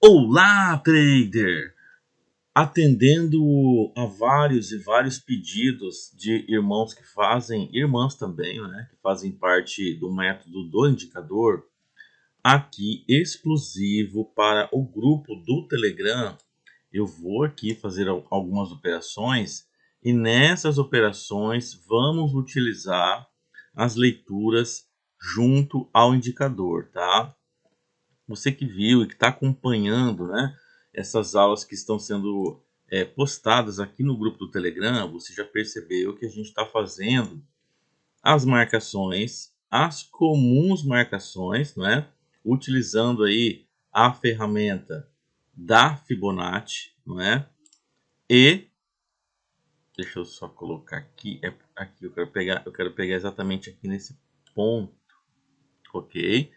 Olá, trader! Atendendo a vários pedidos de irmãos que fazem, irmãs também, né, que fazem parte do método do indicador, aqui exclusivo para o grupo do Telegram, eu vou aqui fazer algumas operações e nessas operações vamos utilizar as leituras junto ao indicador, tá? Você que viu e que está acompanhando, né, essas aulas que estão sendo postadas aqui no grupo do Telegram, você já percebeu que a gente está fazendo as marcações, as comuns marcações, né, utilizando aí a ferramenta da Fibonacci, não é? E deixa eu só colocar aqui, aqui eu quero pegar exatamente aqui nesse ponto, ok?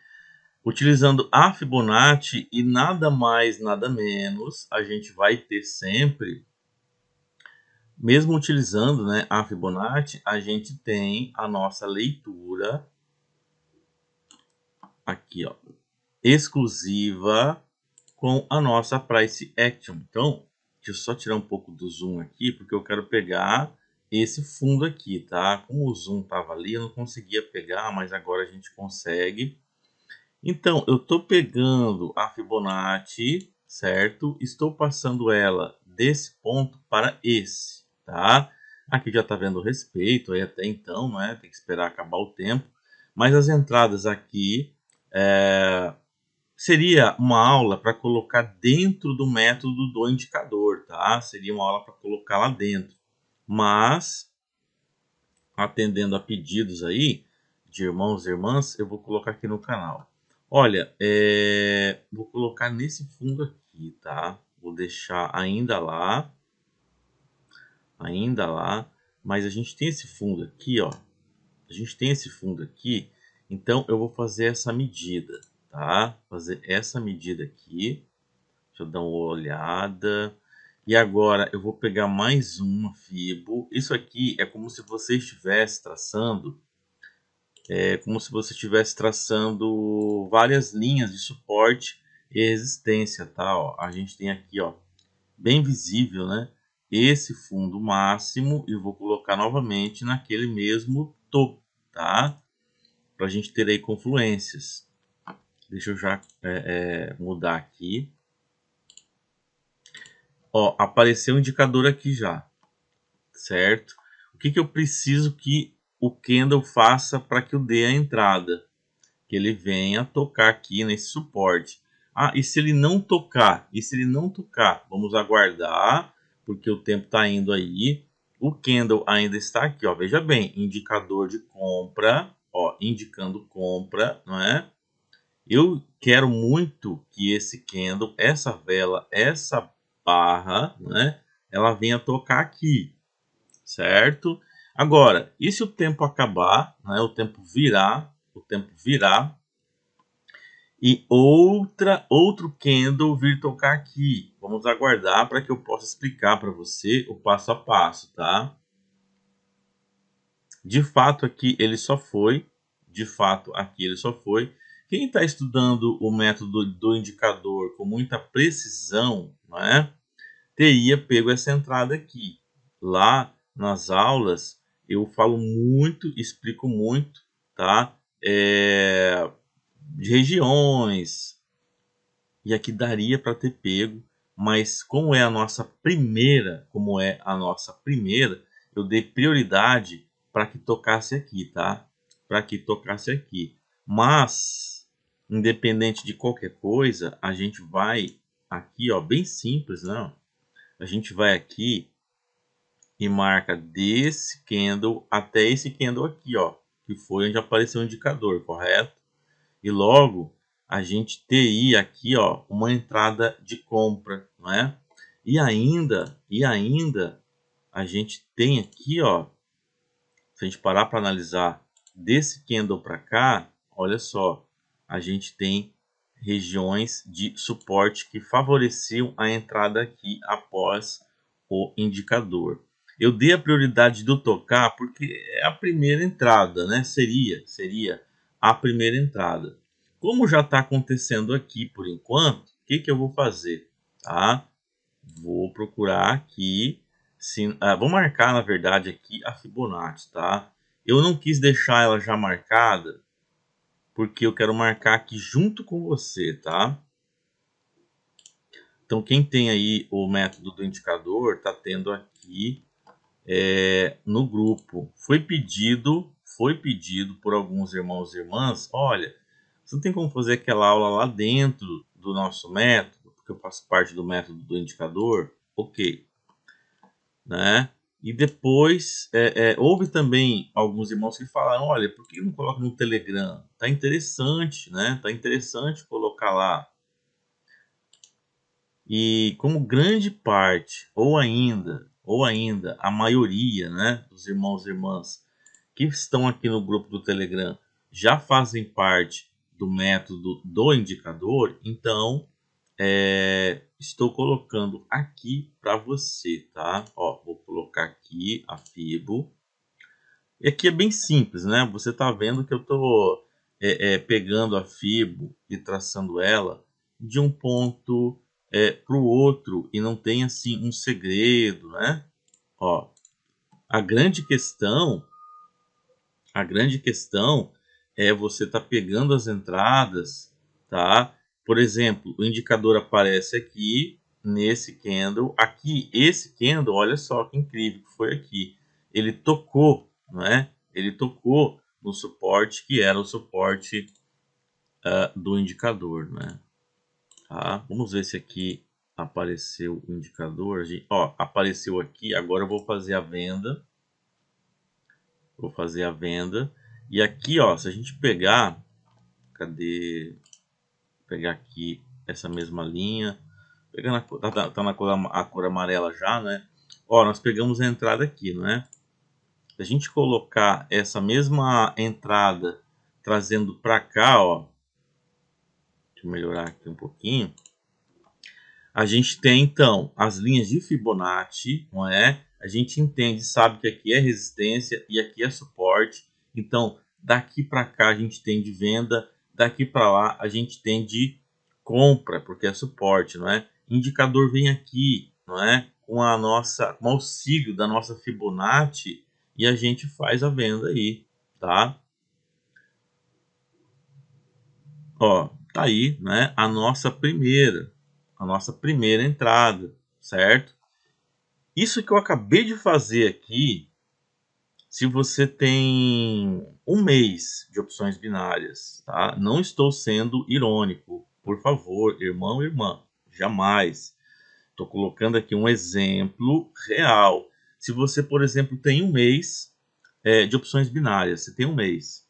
Utilizando a Fibonacci e nada mais, nada menos, a gente vai ter sempre, mesmo utilizando, né, a Fibonacci, a gente tem a nossa leitura aqui, ó, exclusiva com a nossa Price Action. Então, deixa eu só tirar um pouco do zoom aqui, porque eu quero pegar esse fundo aqui, tá? Como o zoom estava ali, eu não conseguia pegar, mas agora a gente consegue. Então, eu estou pegando a Fibonacci, certo? Estou passando ela desse ponto para esse, tá? Aqui já está vendo o respeito, aí até então, né? Tem que esperar acabar o tempo. Mas as entradas aqui seria uma aula para colocar dentro do método do indicador, tá? Seria uma aula para colocar lá dentro. Mas, atendendo a pedidos aí de irmãos e irmãs, eu vou colocar aqui no canal. Olha, vou colocar nesse fundo aqui, tá? Vou deixar ainda lá, mas a gente tem esse fundo aqui, ó. A gente tem esse fundo aqui, então eu vou fazer essa medida, tá? Fazer essa medida aqui. Deixa eu dar uma olhada. E agora eu vou pegar mais uma Fibo. Isso aqui é como se você estivesse traçando várias linhas de suporte e resistência, tá? Ó, a gente tem aqui, ó, bem visível, né? Esse fundo máximo e vou colocar novamente naquele mesmo topo, tá? Para a gente ter aí confluências. Deixa eu já mudar aqui. Ó, apareceu o indicador aqui já, certo? O que eu preciso que o candle faça para que eu dê a entrada? Que ele venha tocar aqui nesse suporte. Ah, e se ele não tocar? E se ele não tocar? Vamos aguardar, porque o tempo está indo aí. O candle ainda está aqui, ó. Veja bem, indicador de compra, ó, indicando compra, não é? Eu quero muito que esse candle, essa vela, essa barra, né, ela venha tocar aqui, certo? Agora, e se o tempo acabar, né, o tempo virar e outro candle vir tocar aqui? Vamos aguardar para que eu possa explicar para você o passo a passo, tá? De fato aqui ele só foi, Quem está estudando o método do indicador com muita precisão, né, teria pego essa entrada aqui. Lá nas aulas eu falo muito, explico muito, tá? De regiões, e aqui daria para ter pego, mas como é a nossa primeira, eu dei prioridade para que tocasse aqui, tá? Para que tocasse aqui. Mas, independente de qualquer coisa, a gente vai aqui, ó, bem simples, né? A gente vai aqui e marca desse candle até esse candle aqui, ó, que foi onde apareceu o indicador, correto? E logo a gente teria aqui, ó, uma entrada de compra, não é? E ainda a gente tem aqui, ó, se a gente parar para analisar desse candle para cá, olha só, a gente tem regiões de suporte que favoreciam a entrada aqui após o indicador. Eu dei a prioridade do tocar porque é a primeira entrada, né? Seria a primeira entrada. Como já está acontecendo aqui por enquanto, que eu vou fazer? Tá? Vou procurar aqui, vou marcar na verdade aqui a Fibonacci, tá? Eu não quis deixar ela já marcada, porque eu quero marcar aqui junto com você, tá? Então quem tem aí o método do indicador, tá tendo aqui no grupo. Foi pedido por alguns irmãos e irmãs, olha, você não tem como fazer aquela aula lá dentro do nosso método, porque eu faço parte do método do indicador, ok, né? E depois, houve também alguns irmãos que falaram, olha, por que não coloca no Telegram? Tá interessante, né? Tá interessante colocar lá. E como grande parte, ou ainda a maioria, né, dos irmãos e irmãs que estão aqui no grupo do Telegram já fazem parte do método do indicador, então estou colocando aqui para você, tá? Ó, vou colocar aqui a Fibo. E aqui é bem simples, né? Você tá vendo que eu tô pegando a Fibo e traçando ela de um ponto para o outro e não tem assim um segredo, né? Ó, a grande questão é você tá pegando as entradas, tá? Por exemplo, o indicador aparece aqui nesse candle, aqui esse candle, olha só que incrível que foi aqui. Ele tocou, não é? Ele tocou no suporte que era o suporte do indicador, né? Tá? Vamos ver se aqui apareceu o indicador. Ó, apareceu aqui. Agora eu vou fazer a venda. Vou fazer a venda. E aqui, ó, se a gente pegar, cadê? Vou pegar aqui essa mesma linha. Pegando tá na cor, a cor amarela já, né? Ó, nós pegamos a entrada aqui, não é? Se a gente colocar essa mesma entrada trazendo para cá, ó. Deixa eu melhorar aqui um pouquinho. A gente tem então as linhas de Fibonacci, não é? A gente entende, sabe que aqui é resistência e aqui é suporte. Então, daqui para cá a gente tem de venda, daqui para lá a gente tem de compra, porque é suporte, não é? Indicador vem aqui, não é? Com com o auxílio da nossa Fibonacci e a gente faz a venda aí, tá? Ó, tá aí, né? A nossa primeira entrada, certo? Isso que eu acabei de fazer aqui, se você tem um mês de opções binárias, tá? Não estou sendo irônico, por favor, irmão e irmã, jamais. Estou colocando aqui um exemplo real. Se você, por exemplo, tem um mês de opções binárias, você tem um mês,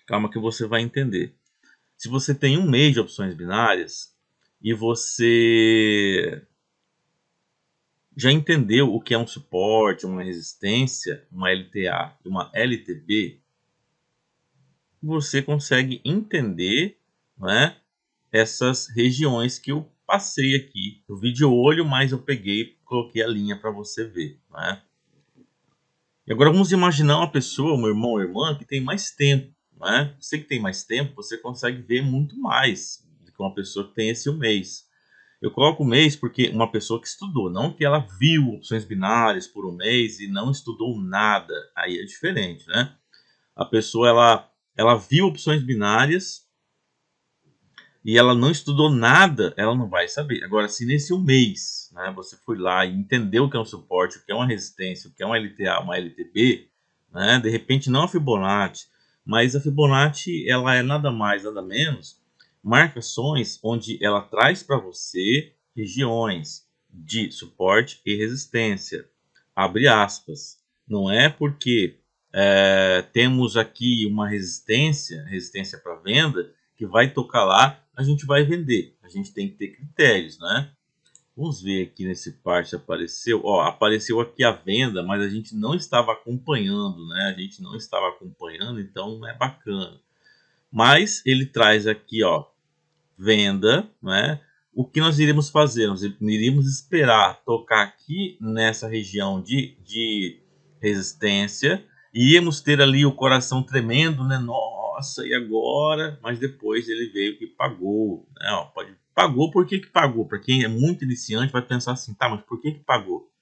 calma que você vai entender. Se você tem um mês de opções binárias e você já entendeu o que é um suporte, uma resistência, uma LTA e uma LTB, você consegue entender, né, essas regiões que eu passei aqui. Eu vi de olho, mas eu peguei, coloquei a linha para você ver, né? E agora vamos imaginar uma pessoa, um irmão ou irmã, que tem mais tempo, né? Você que tem mais tempo, você consegue ver muito mais do que uma pessoa que tem esse um mês. Eu coloco um mês porque uma pessoa que estudou, não que ela viu opções binárias por um mês e não estudou nada. Aí é diferente, né? A pessoa ela viu opções binárias e ela não estudou nada, ela não vai saber. Agora, se nesse um mês, né, você foi lá e entendeu o que é um suporte, o que é uma resistência, o que é uma LTA, uma LTB, né, de repente não a Fibonacci, mas a Fibonacci ela é nada mais, nada menos marcações onde ela traz para você regiões de suporte e resistência. Abre aspas. Não é porque temos aqui uma resistência para venda, que vai tocar lá, a gente vai vender. A gente tem que ter critérios, né? Vamos ver aqui nesse par se apareceu. Ó, apareceu aqui a venda, mas a gente não estava acompanhando, né? A gente não estava acompanhando, então não é bacana. Mas ele traz aqui, ó, venda, né? O que nós iríamos fazer? Nós iríamos esperar tocar aqui nessa região de resistência, e íamos ter ali o coração tremendo, né? Nossa, e agora? Mas depois ele veio e pagou, né? Ó, Pagou, por que que pagou? Para quem é muito iniciante vai pensar assim, tá, mas por que que pagou?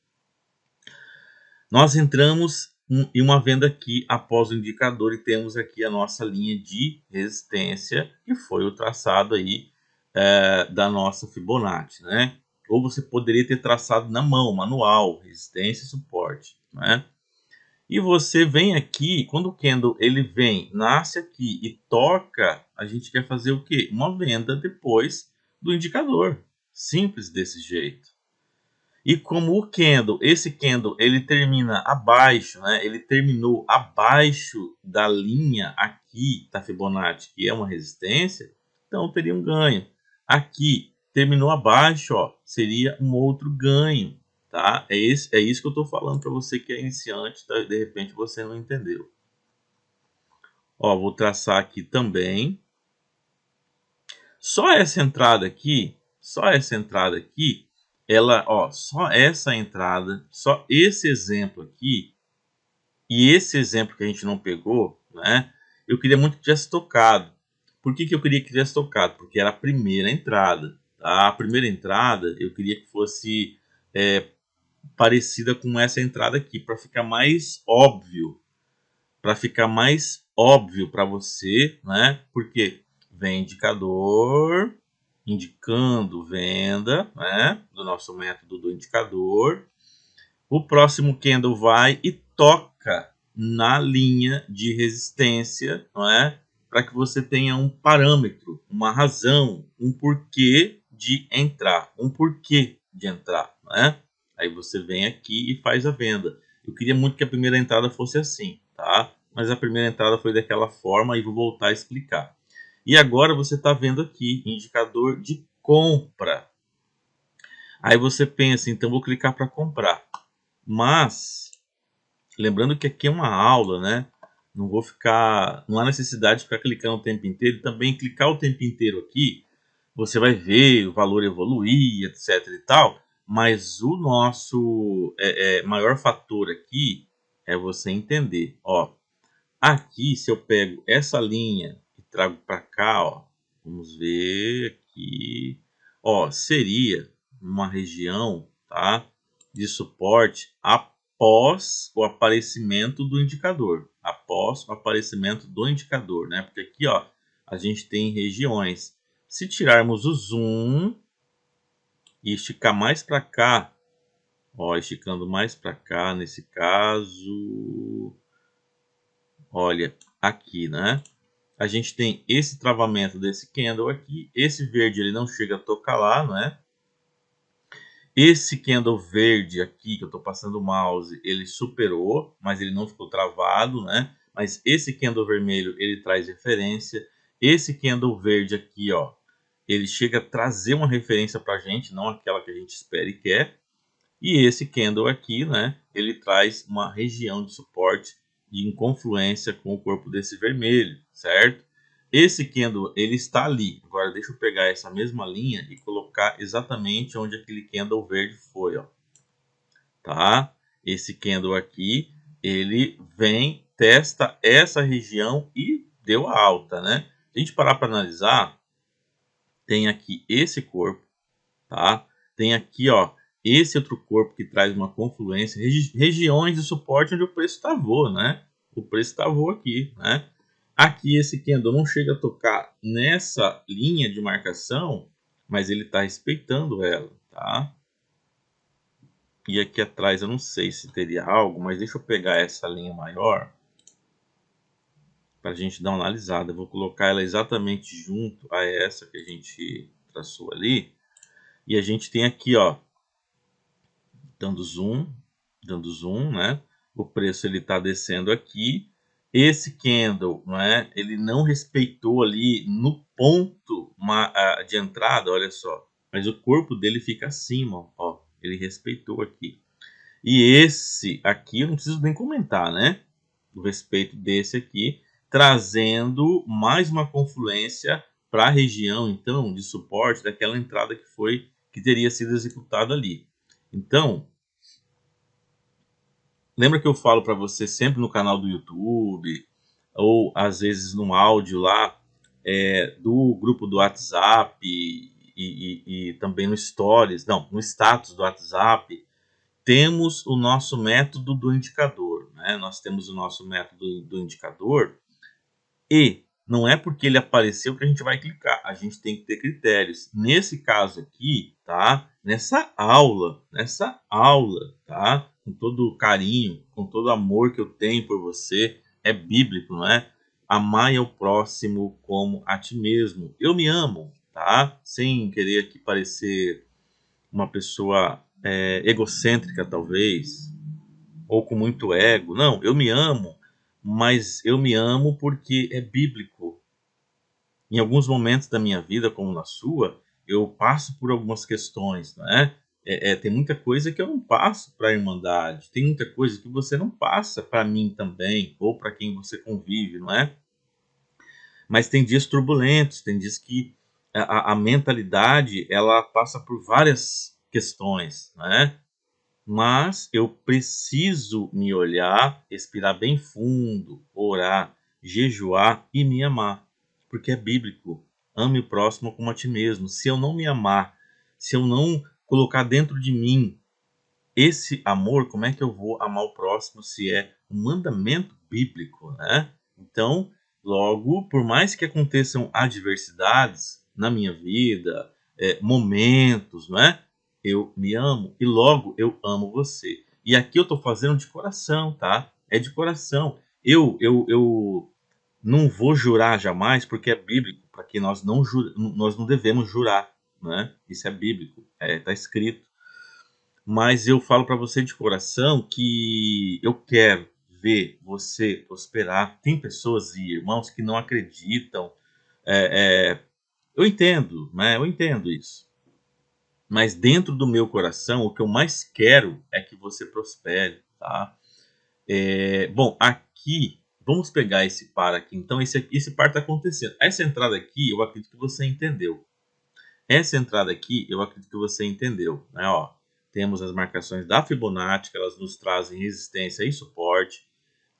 Nós entramos em uma venda aqui após o indicador e temos aqui a nossa linha de resistência, que foi o traçado aí da nossa Fibonacci, né? Ou você poderia ter traçado na mão, manual, resistência e suporte, né? E você vem aqui, quando o candle ele vem, nasce aqui e toca, a gente quer fazer o quê? Uma venda depois do indicador. Simples desse jeito. E como o candle, esse candle, ele termina abaixo, né? Ele terminou abaixo da linha aqui da Fibonacci, que é uma resistência, então teria um ganho. Aqui terminou abaixo, ó, seria um outro ganho, tá? É isso que eu estou falando para você que é iniciante, tá? De repente você não entendeu. Ó, vou traçar aqui também. Só essa entrada aqui, ela, ó, só essa entrada, só esse exemplo aqui, e esse exemplo que a gente não pegou, né? Eu queria muito que tivesse tocado. Por que que eu queria que tivesse tocado? Porque era a primeira entrada, tá? A primeira entrada eu queria que fosse parecida com essa entrada aqui, para ficar mais óbvio, para você, né? Porque vem indicador, indicando venda, né? Do nosso método do indicador. O próximo candle vai e toca na linha de resistência, não é? Para que você tenha um parâmetro, uma razão, um porquê de entrar, não é? Aí você vem aqui e faz a venda. Eu queria muito que a primeira entrada fosse assim, tá? Mas a primeira entrada foi daquela forma e vou voltar a explicar. E agora você está vendo aqui, indicador de compra. Aí você pensa, então vou clicar para comprar. Mas, lembrando que aqui é uma aula, né? Não há necessidade de ficar clicando o tempo inteiro. Também clicar o tempo inteiro aqui, você vai ver o valor evoluir, etc e tal. Mas o nosso maior fator aqui é você entender, ó. Aqui, se eu pego essa linha e trago para cá, ó, vamos ver aqui, ó, seria uma região, tá, de suporte após o aparecimento do indicador, né? Porque aqui, ó, a gente tem regiões. Se tirarmos o zoom e esticar mais para cá, ó, esticando mais para cá, nesse caso, olha, aqui, né? A gente tem esse travamento desse candle aqui. Esse verde ele não chega a tocar lá, né? Esse candle verde aqui, que eu estou passando o mouse, ele superou, mas ele não ficou travado, né? Mas esse candle vermelho, ele traz referência. Esse candle verde aqui, ó, ele chega a trazer uma referência para a gente, não aquela que a gente espera e quer. E esse candle aqui, né, ele traz uma região de suporte de confluência com o corpo desse vermelho, certo? Esse candle, ele está ali. Agora, deixa eu pegar essa mesma linha e colocar exatamente onde aquele candle verde foi, ó. Tá? Esse candle aqui, ele vem, testa essa região e deu a alta, né? Se a gente parar para analisar, tem aqui esse corpo, tá? Tem aqui, ó, esse outro corpo que traz uma confluência, regiões de suporte onde o preço travou, né? O preço travou aqui, né? Aqui esse candle não chega a tocar nessa linha de marcação, mas ele está respeitando ela, tá? E aqui atrás eu não sei se teria algo, mas deixa eu pegar essa linha maior para a gente dar uma analisada. Eu vou colocar ela exatamente junto a essa que a gente traçou ali. E a gente tem aqui, ó, dando zoom, né? O preço ele está descendo aqui. Esse candle, não é? Ele não respeitou ali no ponto de entrada, olha só. Mas o corpo dele fica acima, ó. Ele respeitou aqui. E esse aqui eu não preciso nem comentar, né? O respeito desse aqui, trazendo mais uma confluência para a região, então, de suporte daquela entrada que teria sido executada ali. Então, lembra que eu falo para você sempre no canal do YouTube, ou às vezes no áudio lá, do grupo do WhatsApp, e também no Stories, não, no status do WhatsApp, temos o nosso método do indicador, né? Nós temos o nosso método do indicador e não é porque ele apareceu que a gente vai clicar, a gente tem que ter critérios. Nesse caso aqui, tá? Nessa aula, tá? Com todo o carinho, com todo o amor que eu tenho por você, é bíblico, não é? Amai ao próximo como a ti mesmo. Eu me amo, tá? Sem querer aqui parecer uma pessoa egocêntrica, talvez, ou com muito ego. Não, eu me amo, mas eu me amo porque é bíblico. Em alguns momentos da minha vida, como na sua, eu passo por algumas questões, não é? Tem muita coisa que eu não passo para a Irmandade, tem muita coisa que você não passa para mim também, ou para quem você convive, não é? Mas tem dias turbulentos, tem dias que a mentalidade ela passa por várias questões, né? Mas eu preciso me olhar, respirar bem fundo, orar, jejuar e me amar, porque é bíblico. Ame o próximo como a ti mesmo. Se eu não me amar, se eu não colocar dentro de mim esse amor, como é que eu vou amar o próximo se é um mandamento bíblico, né? Então, logo, por mais que aconteçam adversidades na minha vida, momentos, não é? Eu me amo e logo eu amo você. E aqui eu estou fazendo de coração, tá? É de coração. Eu não vou jurar jamais, porque é bíblico, para que nós não devemos jurar, né? Isso é bíblico, tá escrito. Mas eu falo para você de coração que eu quero ver você prosperar. Tem pessoas e irmãos que não acreditam. Eu entendo, né? Eu entendo isso. Mas dentro do meu coração, o que eu mais quero é que você prospere, tá? Bom, aqui, vamos pegar esse par aqui. Então, esse par está acontecendo. Essa entrada aqui, eu acredito que você entendeu. Essa entrada aqui, eu acredito que você entendeu, né? Ó, temos as marcações da Fibonacci, que elas nos trazem resistência e suporte.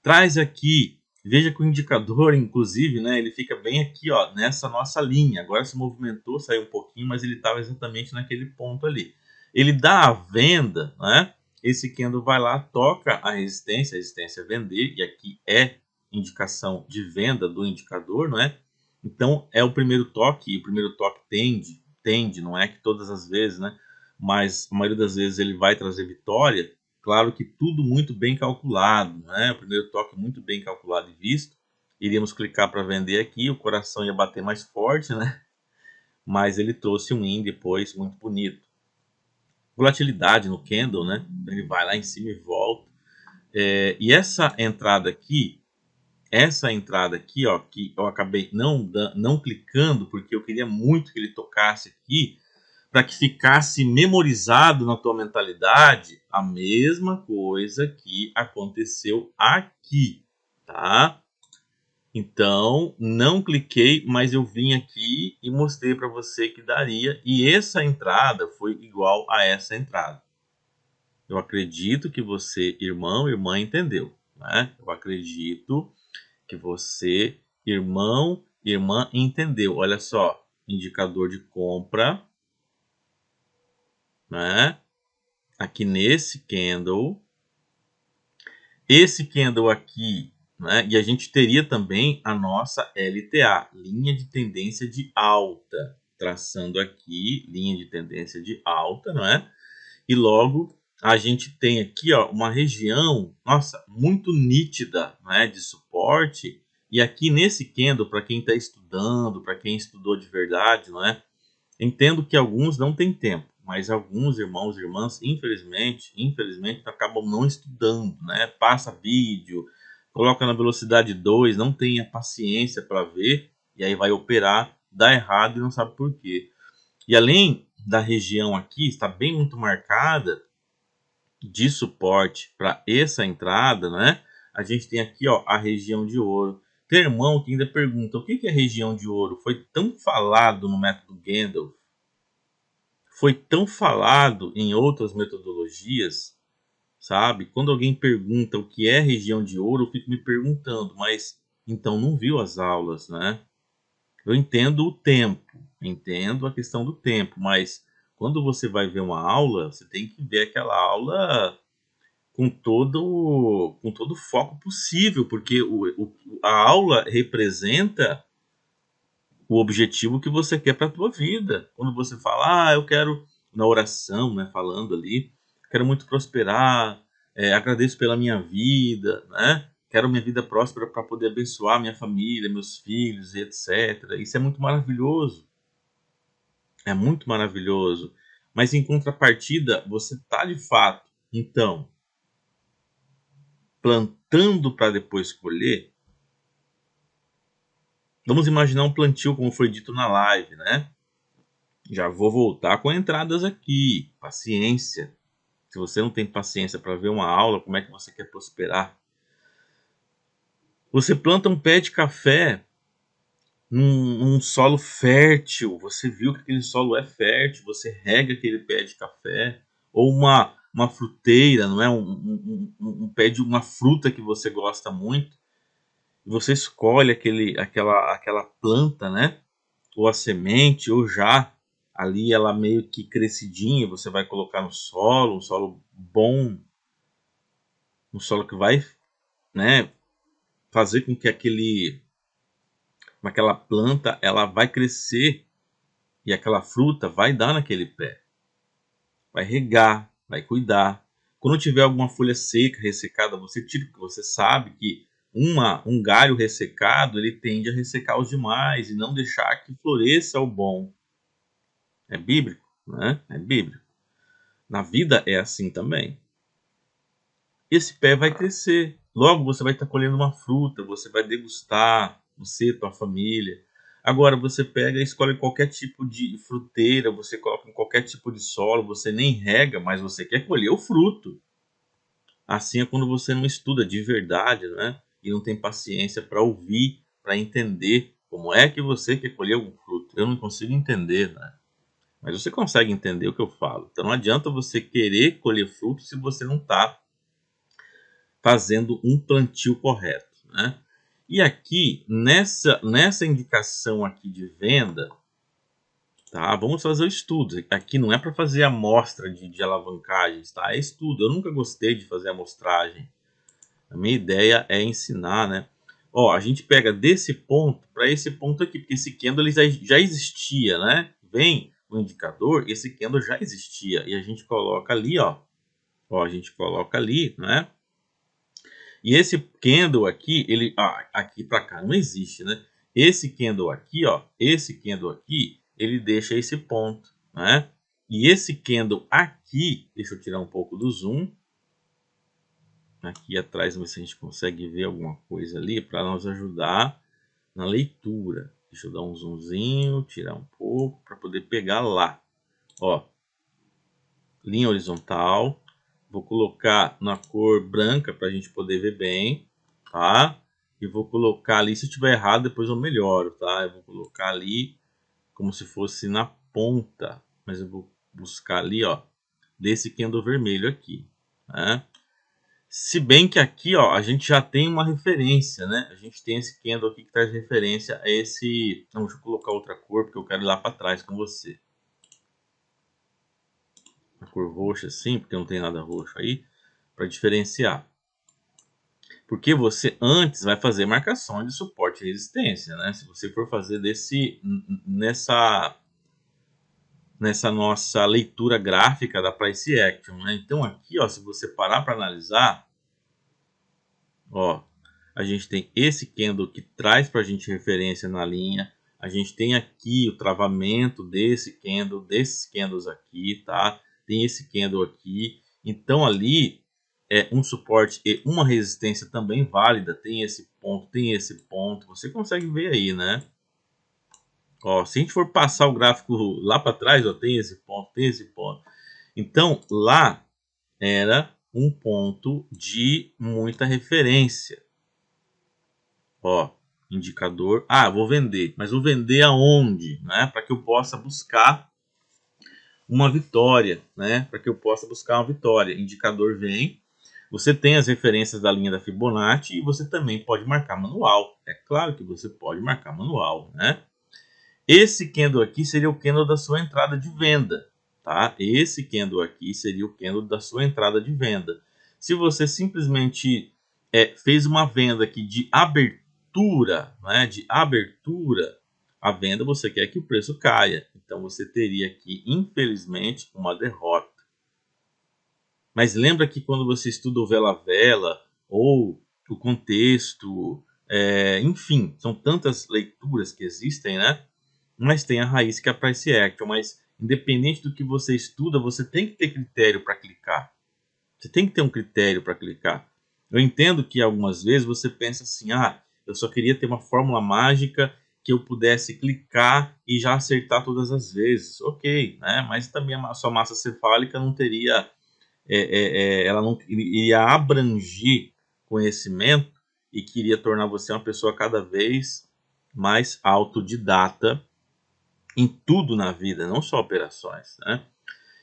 Traz aqui, veja que o indicador, inclusive, né, ele fica bem aqui, ó, nessa nossa linha. Agora se movimentou, saiu um pouquinho, mas ele estava exatamente naquele ponto ali. Ele dá a venda, né? Esse candle vai lá, toca a resistência é vender, e aqui é indicação de venda do indicador, não é? Então é o primeiro toque, e o primeiro toque tende, não é que todas as vezes, né? Mas a maioria das vezes ele vai trazer vitória. Claro que tudo muito bem calculado, né? O primeiro toque muito bem calculado e visto. Iríamos clicar para vender aqui, o coração ia bater mais forte, né? Mas ele trouxe um in depois muito bonito. Volatilidade no candle, né? Ele vai lá em cima e volta. E essa entrada aqui, ó, que eu acabei não clicando, porque eu queria muito que ele tocasse aqui, para que ficasse memorizado na tua mentalidade a mesma coisa que aconteceu aqui, tá? Então, não cliquei, mas eu vim aqui e mostrei para você que daria, e essa entrada foi igual a essa entrada. Eu acredito que você, irmão, irmã, entendeu, né? Eu acredito que você, irmão, irmã, entendeu. Olha só, indicador de compra, né? Aqui nesse candle, esse candle aqui, né? E a gente teria também a nossa LTA, linha de tendência de alta, traçando aqui linha de tendência de alta, não é? E logo a gente tem aqui, ó, uma região, nossa, muito nítida, né, de suporte. E aqui nesse candle, para quem está estudando, para quem estudou de verdade, não é? Entendo que alguns não têm tempo, mas alguns irmãos e irmãs, infelizmente, acabam não estudando, né? Passa vídeo, coloca na velocidade 2, não tem a paciência para ver, e aí vai operar, dá errado e não sabe por quê. E além da região aqui, está bem muito marcada de suporte para essa entrada, né? A gente tem aqui, ó, a região de ouro. Tem irmão que ainda pergunta, o que é região de ouro? Foi tão falado no método Gandalf, foi tão falado em outras metodologias, sabe? Quando alguém pergunta o que é região de ouro, eu fico me perguntando, mas então não viu as aulas, né? Eu entendo o tempo, entendo a questão do tempo, mas quando você vai ver uma aula, você tem que ver aquela aula com todo o foco possível, porque a aula representa o objetivo que você quer para a tua vida. Quando você fala, eu quero, na oração, né, falando ali, quero muito prosperar, agradeço pela minha vida, né? Quero minha vida próspera para poder abençoar minha família, meus filhos, e etc. Isso é muito maravilhoso, é muito maravilhoso. Mas em contrapartida, você está de fato, então, plantando para depois colher. Vamos imaginar um plantio, como foi dito na live, né? Já vou voltar com entradas aqui. Paciência. Se você não tem paciência para ver uma aula, como é que você quer prosperar? Você planta um pé de café num solo fértil. Você viu que aquele solo é fértil. Você rega aquele pé de café. Ou uma fruteira, não é? Um pé de uma fruta que você gosta muito. Você escolhe aquela planta, né? Ou a semente, ou já ali ela meio que crescidinha, você vai colocar no solo, um solo bom, um solo que vai, né, fazer com que aquela planta ela vai crescer e aquela fruta vai dar naquele pé. Vai regar, vai cuidar. Quando tiver alguma folha seca, ressecada, você tira, porque você sabe que um galho ressecado, ele tende a ressecar os demais e não deixar que floresça o bom. É bíblico, né? É bíblico. Na vida é assim também. Esse pé vai crescer. Logo você vai estar colhendo uma fruta, você vai degustar, você, tua família. Agora você pega e escolhe qualquer tipo de fruteira, você coloca em qualquer tipo de solo, você nem rega, mas você quer colher o fruto. Assim é quando você não estuda de verdade, né? E não tem paciência para ouvir, para entender como é que você quer colher um fruto. Eu não consigo entender, né? Mas você consegue entender o que eu falo. Então não adianta você querer colher fruto se você não está fazendo um plantio correto, né? E aqui, nessa indicação aqui de venda, tá? Vamos fazer o estudo. Aqui não é para fazer amostra de alavancagens, tá? É estudo. Eu nunca gostei de fazer amostragem. A minha ideia é ensinar, né? Ó, a gente pega desse ponto para esse ponto aqui, porque esse candle ele já existia, né? Vem o indicador, esse candle já existia. E a gente coloca ali, ó. Ó, a gente coloca ali, né? E esse candle aqui, ele, aqui para cá não existe, né? Esse candle aqui, ó, esse candle aqui, ele deixa esse ponto, né? E esse candle aqui, deixa eu tirar um pouco do zoom, aqui atrás, ver se a gente consegue ver alguma coisa ali para nos ajudar na leitura. Deixa eu dar um zoomzinho, tirar um pouco para poder pegar lá. Ó, linha horizontal. Vou colocar na cor branca para a gente poder ver bem, tá? E vou colocar ali, se tiver errado depois eu melhoro, tá? Eu vou colocar ali como se fosse na ponta, mas eu vou buscar ali, ó, desse candle vermelho aqui, né? Se bem que aqui, ó, a gente já tem uma referência, né? A gente tem esse candle aqui que traz referência a esse... Não, deixa eu colocar outra cor, porque eu quero ir lá para trás com você. A cor roxa sim, porque não tem nada roxo aí, para diferenciar. Porque você antes vai fazer marcações de suporte e resistência, né? Se você for fazer nessa nossa leitura gráfica da price action, né? Então aqui, ó, se você parar para analisar, ó, a gente tem esse candle que traz para a gente referência na linha. A gente tem aqui o travamento desse candle, desses candles aqui, tá? Tem esse candle aqui. Então ali é um suporte e uma resistência também válida. Tem esse ponto, tem esse ponto. Você consegue ver aí, né? Ó, se a gente for passar o gráfico lá para trás, ó, tem esse ponto, tem esse ponto. Então lá era um ponto de muita referência. Ó, indicador. Vou vender. Mas vou vender aonde? Né? Para que eu possa buscar uma vitória. Né? Para que eu possa buscar uma vitória. Indicador vem. Você tem as referências da linha da Fibonacci e você também pode marcar manual. É claro que você pode marcar manual. Né? Esse candle aqui seria o candle da sua entrada de venda, tá? Esse candle aqui seria o candle da sua entrada de venda. Se você simplesmente fez uma venda aqui de abertura, né? De abertura, a venda você quer que o preço caia. Então você teria aqui, infelizmente, uma derrota. Mas lembra que quando você estuda o vela a vela ou o contexto, enfim, são tantas leituras que existem, né? Mas tem a raiz que é a price action. Mas independente do que você estuda, você tem que ter critério para clicar. Você tem que ter um critério para clicar. Eu entendo que algumas vezes você pensa assim, eu só queria ter uma fórmula mágica que eu pudesse clicar e já acertar todas as vezes. Ok, né? Mas também a sua massa cefálica não teria, ela não iria abranger conhecimento e queria tornar você uma pessoa cada vez mais autodidata em tudo na vida, não só operações, né?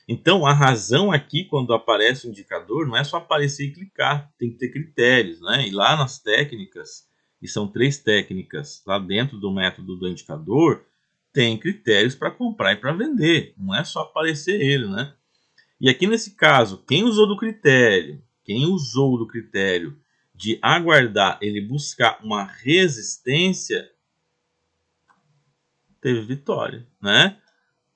Então, a razão aqui, quando aparece o indicador, não é só aparecer e clicar, tem que ter critérios, né? E lá nas técnicas, e são 3 técnicas lá dentro do método do indicador, tem critérios para comprar e para vender, não é só aparecer ele, né? E aqui nesse caso, quem usou do critério, de aguardar ele buscar uma resistência, teve vitória, né?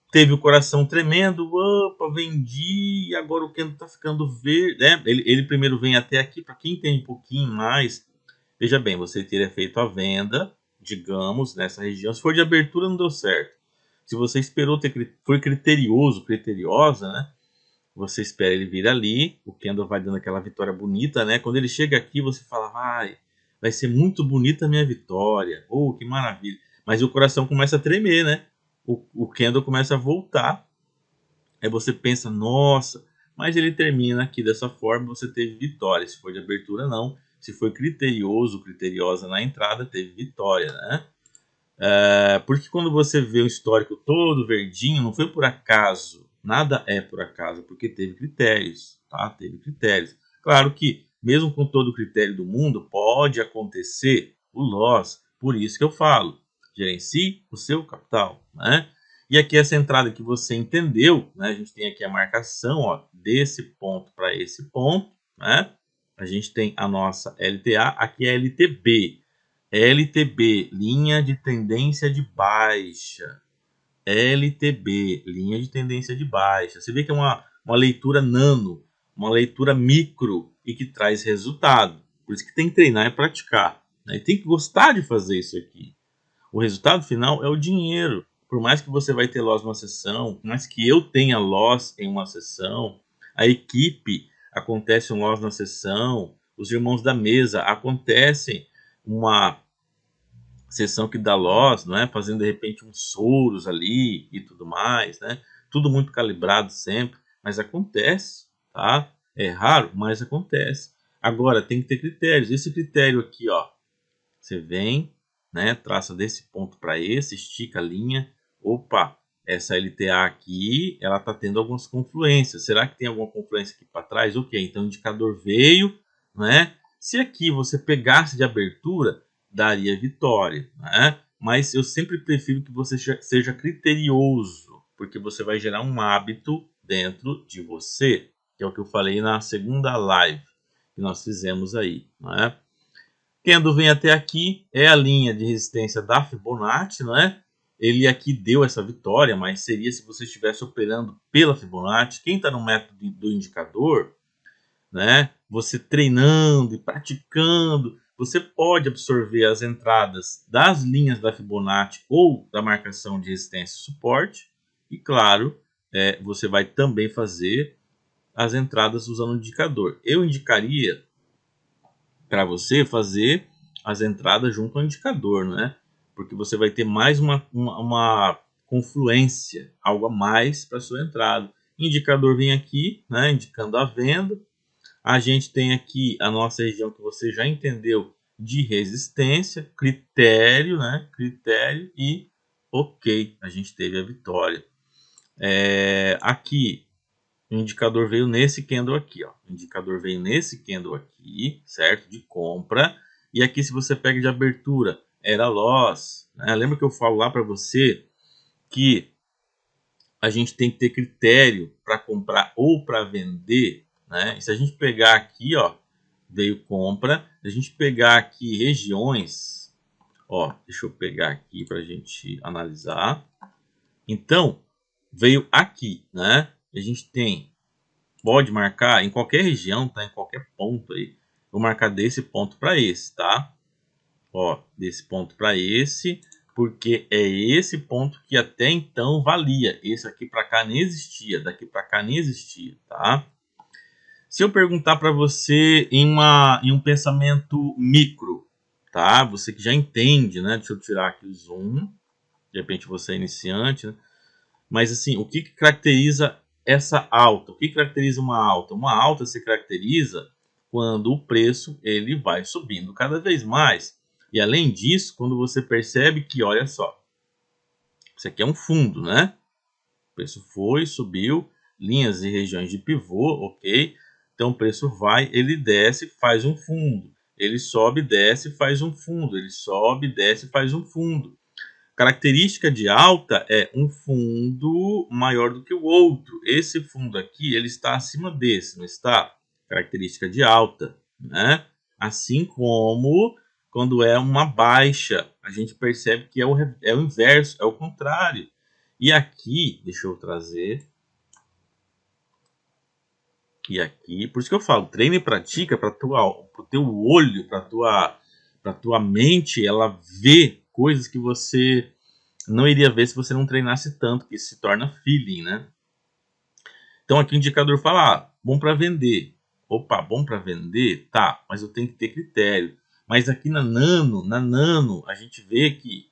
Teve o coração tremendo, opa, vendi, e agora o candle está ficando verde, né? Ele primeiro vem até aqui, para quem tem um pouquinho mais, veja bem, você teria feito a venda, digamos, nessa região, se for de abertura não deu certo. Se você esperou, foi criteriosa, né? Você espera ele vir ali, o candle vai dando aquela vitória bonita, né? Quando ele chega aqui, você fala, vai ser muito bonita a minha vitória, oh, que maravilha. Mas o coração começa a tremer, né? O candle começa a voltar. Aí você pensa, nossa, mas ele termina aqui dessa forma, você teve vitória. Se for de abertura, não. Se foi criteriosa na entrada, teve vitória, né? Porque quando você vê o histórico todo verdinho, não foi por acaso. Nada é por acaso, porque teve critérios, tá? Teve critérios. Claro que, mesmo com todo o critério do mundo, pode acontecer o loss. Por isso que eu falo, gerencie o seu capital, né? E aqui essa entrada que você entendeu, né? A gente tem aqui a marcação, ó, desse ponto para esse ponto, né? A gente tem a nossa LTA, aqui é a LTB. LTB, linha de tendência de baixa. LTB, linha de tendência de baixa. Você vê que é uma leitura nano, uma leitura micro e que traz resultado. Por isso que tem que treinar e praticar, né? E tem que gostar de fazer isso aqui. O resultado final é o dinheiro. Por mais que você vai ter loss numa sessão, por mais que eu tenha loss em uma sessão, a equipe acontece um loss na sessão, os irmãos da mesa acontecem uma sessão que dá loss, não é? Fazendo de repente uns souros ali e tudo mais, né? Tudo muito calibrado sempre, mas acontece, tá? É raro, mas acontece. Agora tem que ter critérios. Esse critério aqui, ó, você vem, né? Traça desse ponto para esse, estica a linha. Opa, essa LTA aqui, ela tá tendo algumas confluências. Será que tem alguma confluência aqui para trás? Ok, então o indicador veio, né? Se aqui você pegasse de abertura, daria vitória, né? Mas eu sempre prefiro que você seja criterioso, porque você vai gerar um hábito dentro de você, que é o que eu falei na segunda live que nós fizemos aí, né? Candle vem até aqui, é a linha de resistência da Fibonacci, não é? Ele aqui deu essa vitória, mas seria se você estivesse operando pela Fibonacci. Quem está no método do indicador, né? Você treinando e praticando, você pode absorver as entradas das linhas da Fibonacci ou da marcação de resistência e suporte. E claro, você vai também fazer as entradas usando o indicador. Eu indicaria para você fazer as entradas junto ao indicador, né? Porque você vai ter mais uma confluência, algo a mais para sua entrada. Indicador vem aqui, né? Indicando a venda. A gente tem aqui a nossa região que você já entendeu de resistência, critério, né? Critério e ok, a gente teve a vitória. Aqui o indicador veio nesse candle aqui, ó. O indicador veio nesse candle aqui, certo? De compra. E aqui, se você pega de abertura, era loss, né? Lembra que eu falo lá para você que a gente tem que ter critério para comprar ou para vender, né? E se a gente pegar aqui, ó, veio compra, se a gente pegar aqui regiões, ó, deixa eu pegar aqui para a gente analisar. Então, veio aqui, né? A gente tem, pode marcar em qualquer região, tá? Em qualquer ponto aí. Vou marcar desse ponto para esse, tá? Ó, desse ponto para esse, porque é esse ponto que até então valia. Esse aqui para cá nem existia, daqui para cá nem existia, tá? Se eu perguntar para você em um pensamento micro, tá? Você que já entende, né? Deixa eu tirar aqui o zoom. De repente você é iniciante, né? Mas assim, o que caracteriza essa alta? O que caracteriza uma alta? Uma alta se caracteriza quando o preço ele vai subindo cada vez mais. E além disso, quando você percebe que, olha só, isso aqui é um fundo, né? O preço foi, subiu, linhas e regiões de pivô, ok? Então o preço vai, ele desce, faz um fundo. Ele sobe, desce, faz um fundo. Ele sobe, desce, faz um fundo. Característica de alta é um fundo maior do que o outro. Esse fundo aqui, ele está acima desse, não está? Característica de alta, né? Assim como quando é uma baixa, a gente percebe que é o inverso, é o contrário. E aqui, deixa eu trazer. E aqui, por isso que eu falo, treina e pratica para o teu olho, para tua mente, ela ver coisas que você não iria ver se você não treinasse tanto, que se torna feeling, né? Então aqui o indicador fala, bom para vender. Opa, bom para vender? Tá, mas eu tenho que ter critério. Mas aqui na Nano, a gente vê que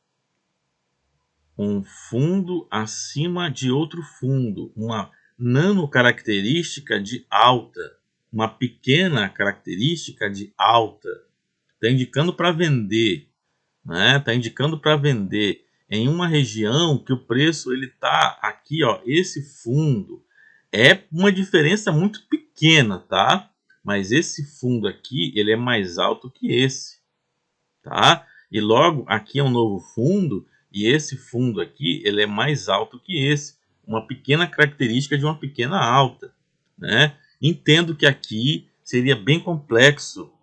um fundo acima de outro fundo, uma nano característica de alta, uma pequena característica de alta, está indicando para vender, né? Tá indicando para vender em uma região que o preço ele tá aqui, ó, esse fundo é uma diferença muito pequena, tá? Mas esse fundo aqui, ele é mais alto que esse, tá? E logo aqui é um novo fundo e esse fundo aqui, ele é mais alto que esse, uma pequena característica de uma pequena alta, né? Entendo que aqui seria bem complexo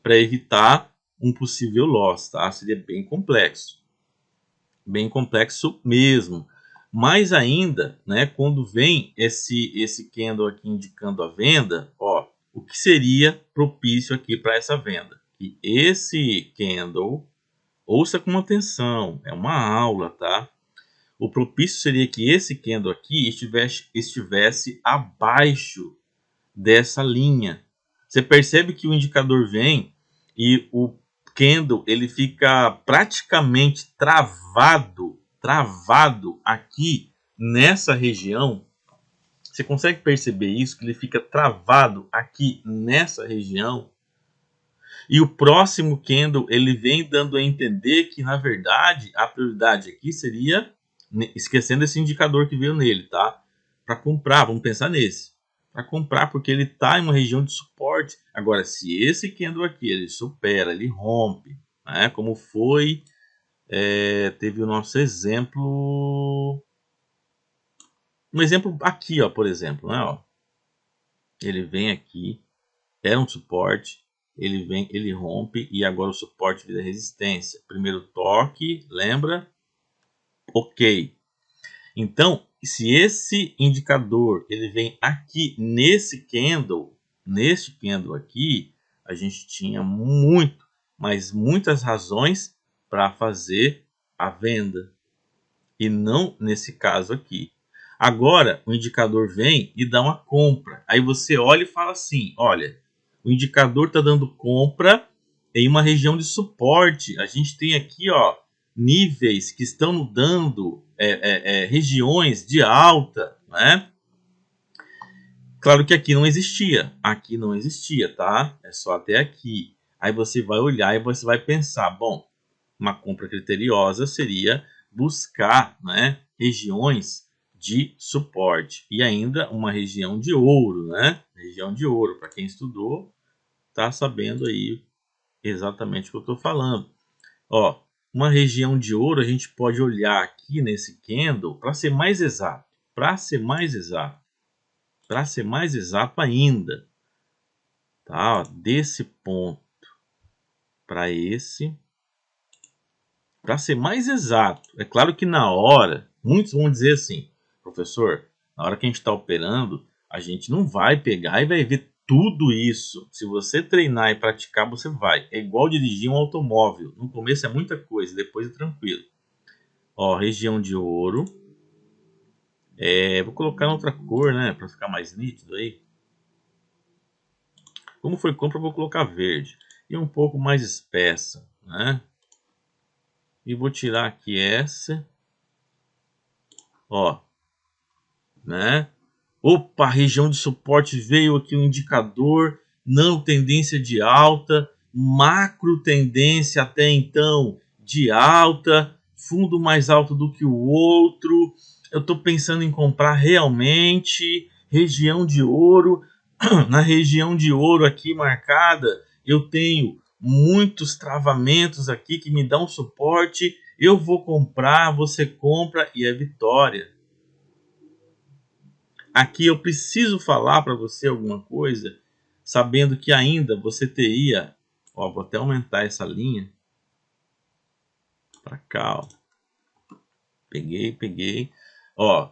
para evitar um possível loss, tá? Seria bem complexo mesmo. Mais ainda, né, quando vem esse candle aqui indicando a venda, ó, o que seria propício aqui para essa venda? E esse candle, ouça com atenção, é uma aula, tá? O propício seria que esse candle aqui estivesse abaixo dessa linha. Você percebe que o indicador vem e o candle ele fica praticamente travado aqui nessa região. Você consegue perceber isso? Que ele fica travado aqui nessa região. E o próximo candle ele vem dando a entender que na verdade a prioridade aqui seria, esquecendo esse indicador que veio nele, tá? Para comprar, vamos pensar nesse. Para comprar porque ele está em uma região de suporte. Agora, se esse candle aqui ele supera, ele rompe, né? Como foi, teve o nosso exemplo, um exemplo aqui, ó, por exemplo, né? Ó, ele vem aqui, era um suporte, ele vem, ele rompe e agora o suporte vira resistência. Primeiro toque, lembra? Ok. Então, se esse indicador ele vem aqui neste candle aqui, a gente tinha mas muitas razões para fazer a venda e não nesse caso aqui. Agora, o indicador vem e dá uma compra. Aí você olha e fala assim, olha, o indicador está dando compra em uma região de suporte. A gente tem aqui, ó, níveis que estão dando regiões de alta, né? Claro que aqui não existia, tá? É só até aqui. Aí você vai olhar e você vai pensar, bom, uma compra criteriosa seria buscar, né, regiões de suporte e ainda uma região de ouro, né? Região de ouro, para quem estudou, tá sabendo aí exatamente o que eu estou falando. Ó, uma região de ouro, a gente pode olhar aqui nesse candle para ser mais exato, para ser mais exato ainda, tá? Ó, desse ponto para esse, para ser mais exato. É claro que na hora, muitos vão dizer assim, professor, na hora que a gente está operando, a gente não vai pegar e vai ver tudo isso. Se você treinar e praticar, você vai. É igual dirigir um automóvel. No começo é muita coisa, depois é tranquilo. Ó, região de ouro. Vou colocar outra cor, né, para ficar mais nítido aí. Como foi compra, eu vou colocar verde. E um pouco mais espessa, né? E vou tirar aqui essa. Ó, né? Opa, região de suporte veio aqui um indicador, não tendência de alta, macro tendência até então de alta, fundo mais alto do que o outro. Eu estou pensando em comprar realmente região de ouro. Na região de ouro aqui marcada, eu tenho muitos travamentos aqui que me dão suporte. Eu vou comprar, você compra e é vitória. Aqui eu preciso falar para você alguma coisa, sabendo que ainda você teria, ó, vou até aumentar essa linha para cá, ó. Peguei, ó,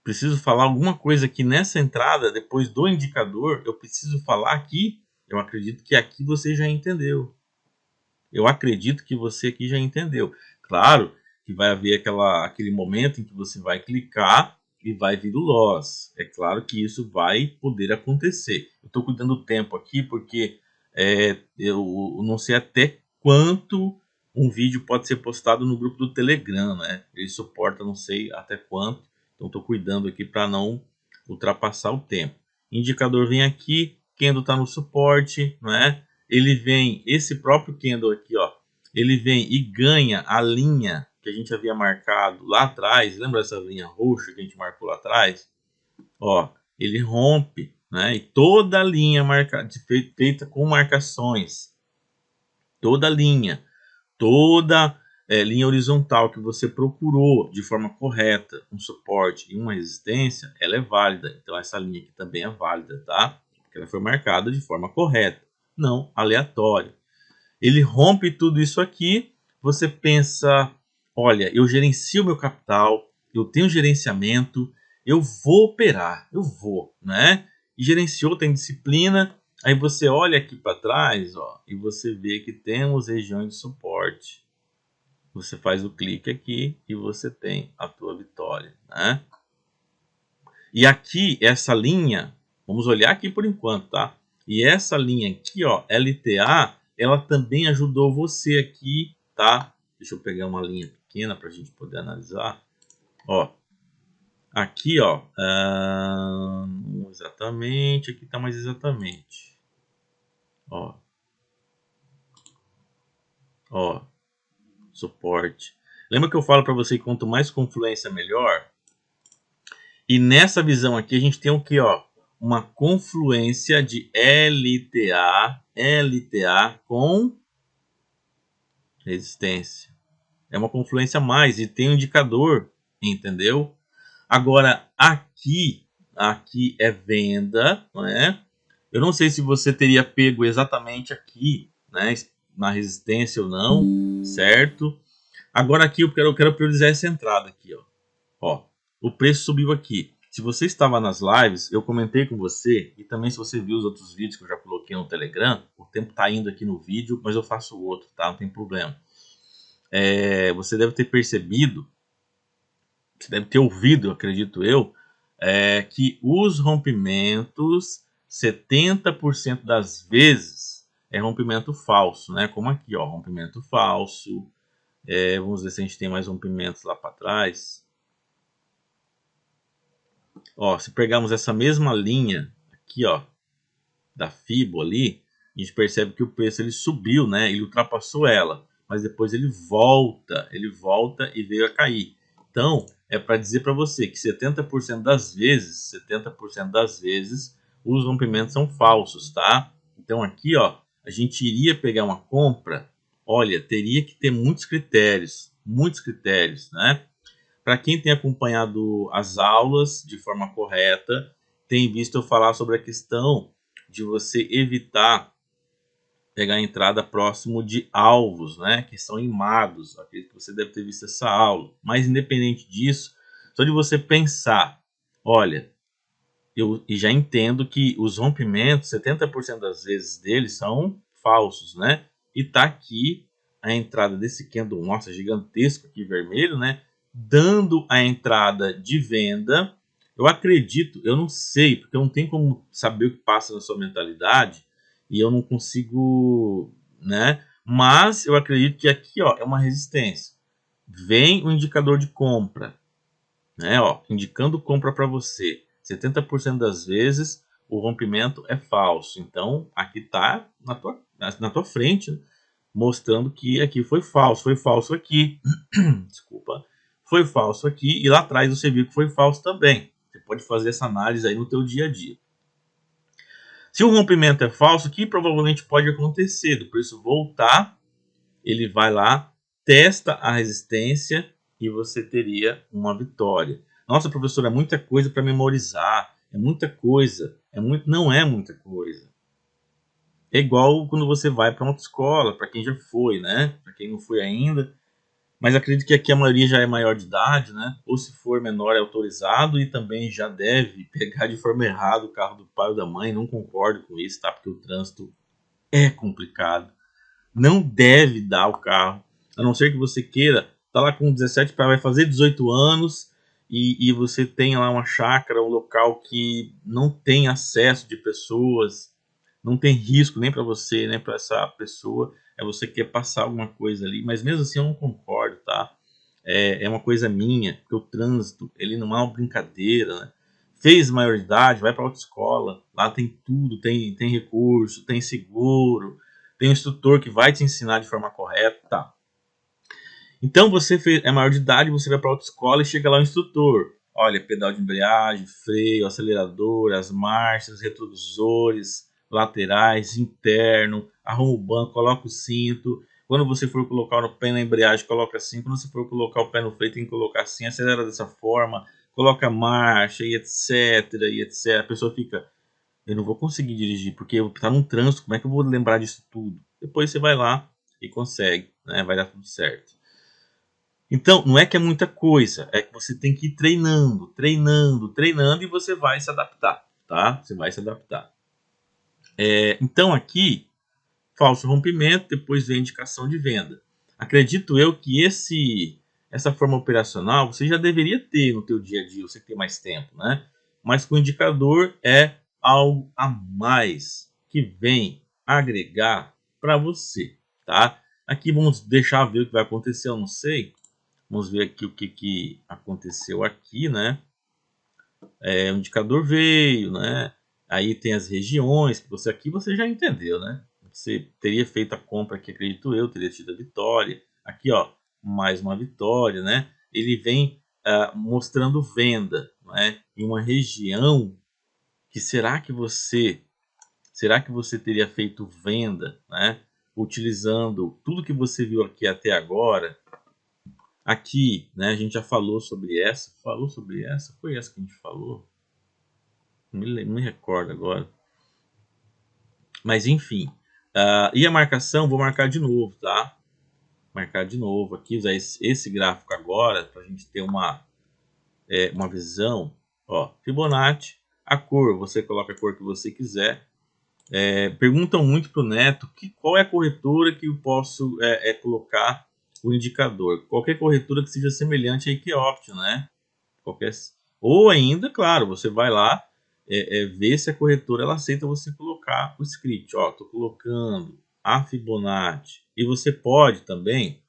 preciso falar alguma coisa aqui nessa entrada, depois do indicador, eu preciso falar aqui, eu acredito que aqui você já entendeu. Eu acredito que você aqui já entendeu. Claro que vai haver aquele momento em que você vai clicar e vai vir o loss. É claro que isso vai poder acontecer. Eu estou cuidando do tempo aqui porque eu não sei até quanto um vídeo pode ser postado no grupo do Telegram, né? Ele suporta não sei até quanto. Então estou cuidando aqui para não ultrapassar o tempo. Indicador vem aqui, candle está no suporte, não é? Ele vem, esse próprio candle aqui, ó, ele vem e ganha a linha que a gente havia marcado lá atrás. Lembra essa linha roxa que a gente marcou lá atrás? Ó, ele rompe, né? E toda a linha feita com marcações, toda linha, toda linha horizontal que você procurou de forma correta, um suporte e uma resistência, ela é válida. Então essa linha aqui também é válida, tá? Porque ela foi marcada de forma correta, não aleatória. Ele rompe tudo isso aqui, você pensa, olha, eu gerencio meu capital, eu tenho gerenciamento, eu vou operar, eu vou, né? E gerenciou, tem disciplina, aí você olha aqui para trás, ó, e você vê que temos regiões de suporte. Você faz o clique aqui e você tem a tua vitória, né? E aqui, essa linha, vamos olhar aqui por enquanto, tá? E essa linha aqui, ó, LTA, ela também ajudou você aqui, tá? Deixa eu pegar uma linha pequena para a gente poder analisar. Ó, aqui, ó, exatamente, aqui tá mais exatamente. Ó, suporte. Lembra que eu falo para você que quanto mais confluência, melhor? E nessa visão aqui a gente tem o que, ó? Uma confluência de LTA com resistência. É uma confluência a mais e tem um indicador, entendeu? Agora aqui é venda, não é? Eu não sei se você teria pego exatamente aqui, né, na resistência ou não, certo? Agora aqui eu quero priorizar essa entrada aqui, ó, o preço subiu aqui. Se você estava nas lives, eu comentei com você, e também se você viu os outros vídeos que eu já coloquei no Telegram, o tempo tá indo aqui no vídeo, mas eu faço outro, tá? Não tem problema. Você deve ter percebido, você deve ter ouvido, acredito eu, que os rompimentos, 70% das vezes, é rompimento falso, né? Como aqui, ó, rompimento falso. Vamos ver se a gente tem mais rompimentos lá para trás. Ó, se pegarmos essa mesma linha aqui, ó, da Fibo ali, a gente percebe que o preço ele subiu, né? Ele ultrapassou ela, mas depois ele volta e veio a cair. Então, é para dizer para você que 70% das vezes, os rompimentos são falsos, tá? Então aqui, ó, a gente iria pegar uma compra, olha, teria que ter muitos critérios, né? Para quem tem acompanhado as aulas de forma correta, tem visto eu falar sobre a questão de você evitar pegar a entrada próximo de alvos, né, que são imados. Acredito que você deve ter visto essa aula. Mas independente disso, só de você pensar, olha, eu já entendo que os rompimentos, 70% das vezes deles são falsos, né? E tá aqui a entrada desse candle, nossa, gigantesco aqui vermelho, né? Dando a entrada de venda. Eu acredito, eu não sei, porque eu não tenho como saber o que passa na sua mentalidade e eu não consigo, né? Mas eu acredito que aqui, ó, é uma resistência. Vem o indicador de compra, né? Ó, indicando compra para você. 70% das vezes o rompimento é falso. Então, aqui está na tua frente, né? Mostrando que aqui foi falso aqui. Desculpa. Foi falso aqui e lá atrás você viu que foi falso também. Você pode fazer essa análise aí no teu dia a dia. Se o rompimento é falso, o que provavelmente pode acontecer? Do preço voltar, ele vai lá, testa a resistência e você teria uma vitória. Nossa, professor, é muita coisa para memorizar, é muita coisa, não é muita coisa. É igual quando você vai para uma autoescola, para quem já foi, né? Para quem não foi ainda. Mas acredito que aqui a maioria já é maior de idade, né? Ou se for menor é autorizado e também já deve pegar de forma errada o carro do pai ou da mãe. Não concordo com isso, tá? Porque o trânsito é complicado. Não deve dar o carro, a não ser que você queira, tá lá com 17 para vai fazer 18 anos e você tem lá uma chácara, um local que não tem acesso de pessoas, não tem risco nem para você, nem para essa pessoa, você quer passar alguma coisa ali, mas mesmo assim eu não concordo, tá? É uma coisa minha, porque o trânsito, ele não é uma brincadeira, né? Fez maioridade, vai para autoescola, lá tem tudo, tem recurso, tem seguro, tem um instrutor que vai te ensinar de forma correta, tá? Então você é maior de idade, você vai para a autoescola e chega lá o instrutor. Olha, pedal de embreagem, freio, acelerador, as marchas, retrovisores, laterais, interno, arruma o banco, coloca o cinto. Quando você for colocar o pé na embreagem, coloca assim. Quando você for colocar o pé no freio, tem que colocar assim. Acelera dessa forma, coloca marcha e etc, e etc. A pessoa fica, eu não vou conseguir dirigir, porque tá num trânsito, como é que eu vou lembrar disso tudo? Depois você vai lá e consegue, né? Vai dar tudo certo. Então, não é que é muita coisa, é que você tem que ir treinando e você vai se adaptar, tá? Você vai se adaptar. Então, aqui, falso rompimento, depois vem a indicação de venda. Acredito eu que essa forma operacional você já deveria ter no teu dia a dia, você tem mais tempo, né? Mas com o indicador é algo a mais que vem agregar para você, tá? Aqui vamos deixar ver o que vai acontecer, eu não sei. Vamos ver aqui o que aconteceu aqui, né? O indicador veio, né? Aí tem as regiões, que aqui você já entendeu, né? Você teria feito a compra aqui, acredito eu, teria tido a vitória. Aqui, ó, mais uma vitória, né? Ele vem mostrando venda, né? Em uma região que será que você teria feito venda, né? Utilizando tudo que você viu aqui até agora. Aqui, né, a gente já falou sobre essa. Falou sobre essa? Foi essa que a gente falou? Não me recordo agora. Mas enfim. E a marcação, vou marcar de novo, tá? Marcar de novo aqui, usar esse gráfico agora, para a gente ter uma visão. Ó, Fibonacci, a cor, você coloca a cor que você quiser. Perguntam muito para o Neto qual é a corretora que eu posso colocar o indicador. Qualquer corretora que seja semelhante a Equiopt, né? Qualquer... Ou ainda, claro, você vai lá ver se a corretora ela aceita você colocar o script. Ó, tô colocando a Fibonacci. E você pode também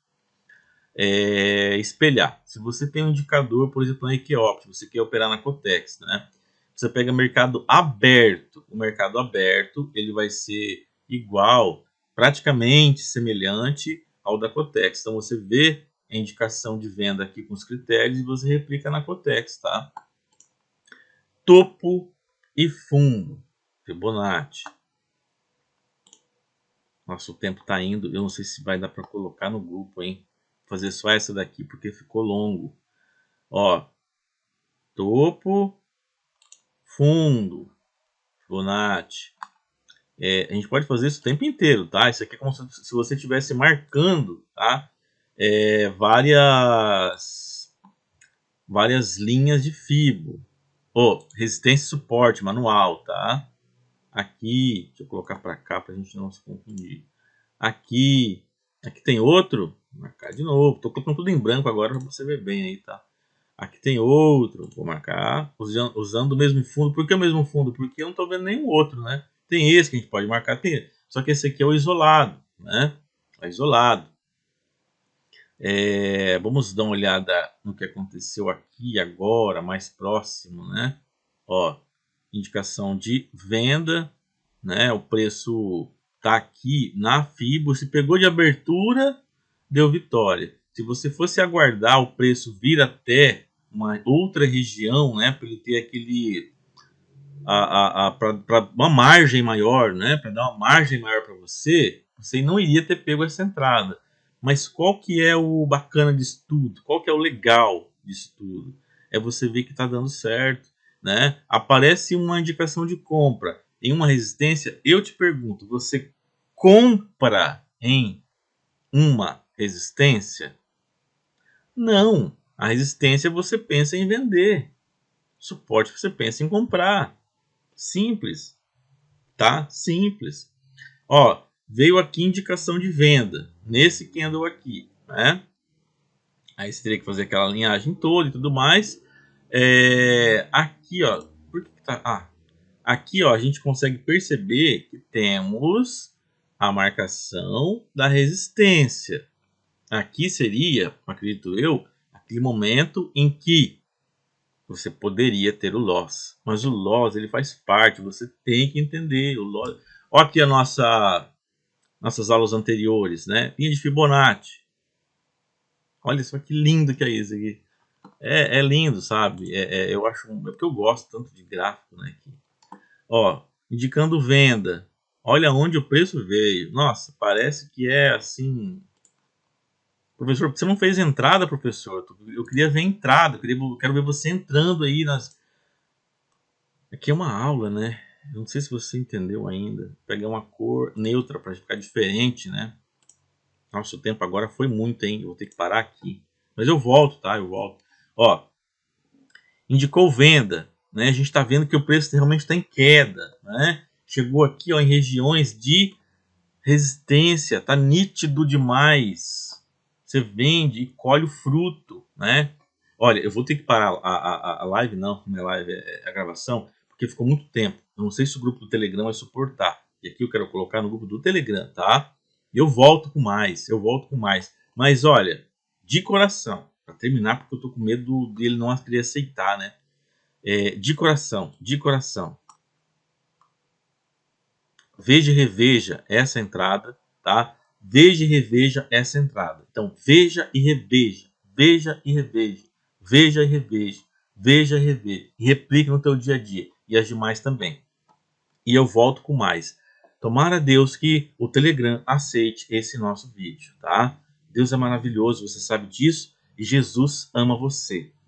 espelhar. Se você tem um indicador, por exemplo, na Equiopt, você quer operar na Cotex, né? Você pega mercado aberto. O mercado aberto ele vai ser igual, praticamente semelhante ao da Cotex. Então você vê a indicação de venda aqui com os critérios e você replica na Cotex, tá? Topo e fundo, Fibonacci. Nosso tempo tá indo. Eu não sei se vai dar para colocar no grupo, hein? Vou fazer só essa daqui porque ficou longo. Ó, topo, fundo, Fibonacci. A gente pode fazer isso o tempo inteiro, tá? Isso aqui é como se você estivesse marcando, tá? Várias linhas de Fibo. Resistência e suporte manual, tá? Aqui, deixa eu colocar para cá para a gente não se confundir. Aqui tem outro, vou marcar de novo. Tô colocando tudo em branco agora para você ver bem aí, tá? Aqui tem outro, vou marcar usando o mesmo fundo. Por que o mesmo fundo? Porque eu não tô vendo nenhum outro, né? Tem esse que a gente pode marcar, só que esse aqui é o isolado, né? É isolado. Vamos dar uma olhada no que aconteceu aqui agora, mais próximo, né? Ó, indicação de venda, né? O preço tá aqui na Fibo. Se pegou de abertura, deu vitória. Se você fosse aguardar o preço vir até uma outra região, né? Para ele ter aquele para uma margem maior, né? Para dar uma margem maior para você, você não iria ter pego essa entrada. Mas qual que é o bacana disso tudo? Qual que é o legal disso tudo? É você ver que está dando certo, né? Aparece uma indicação de compra em uma resistência. Eu te pergunto, você compra em uma resistência? Não. A resistência você pensa em vender. Suporte você pensa em comprar. Simples, tá? Simples. Ó, veio aqui indicação de venda nesse candle aqui, né? Aí você teria que fazer aquela linhagem toda e tudo mais. Aqui, ó, por que tá? Aqui, ó, a gente consegue perceber que temos a marcação da resistência. Aqui seria, acredito eu, aquele momento em que você poderia ter o loss, mas o loss ele faz parte, você tem que entender o loss. Olha aqui nossas aulas anteriores, né? Linha de Fibonacci. Olha só que lindo que é isso aqui. É lindo, sabe? Eu acho, é porque eu gosto tanto de gráfico, né? Aqui. Ó, indicando venda. Olha onde o preço veio. Nossa, parece que é assim. Professor, você não fez entrada, professor. Eu queria ver entrada. Quero ver você entrando aí nas. Aqui é uma aula, né? Eu não sei se você entendeu ainda. Pegar uma cor neutra para ficar diferente, né? Nossa, o tempo agora foi muito, hein? Eu vou ter que parar aqui. Mas eu volto, tá? Eu volto. Ó, indicou venda, né? A gente está vendo que o preço realmente está em queda, né? Chegou aqui, ó, em regiões de resistência, tá nítido demais. Você vende e colhe o fruto, né? Olha, eu vou ter que parar a live, não é live, é a gravação, porque ficou muito tempo. Eu não sei se o grupo do Telegram vai suportar. E aqui eu quero colocar no grupo do Telegram, tá? Eu volto com mais, eu volto com mais. Mas olha, de coração, para terminar, porque eu tô com medo dele não querer aceitar, né? De coração, de coração. Veja e reveja essa entrada, tá? Veja e reveja essa entrada. Então, veja e reveja, veja e reveja, veja e reveja, veja e reveja. E replique no teu dia a dia e as demais também. E eu volto com mais. Tomara a Deus que o Telegram aceite esse nosso vídeo, tá? Deus é maravilhoso, você sabe disso, e Jesus ama você.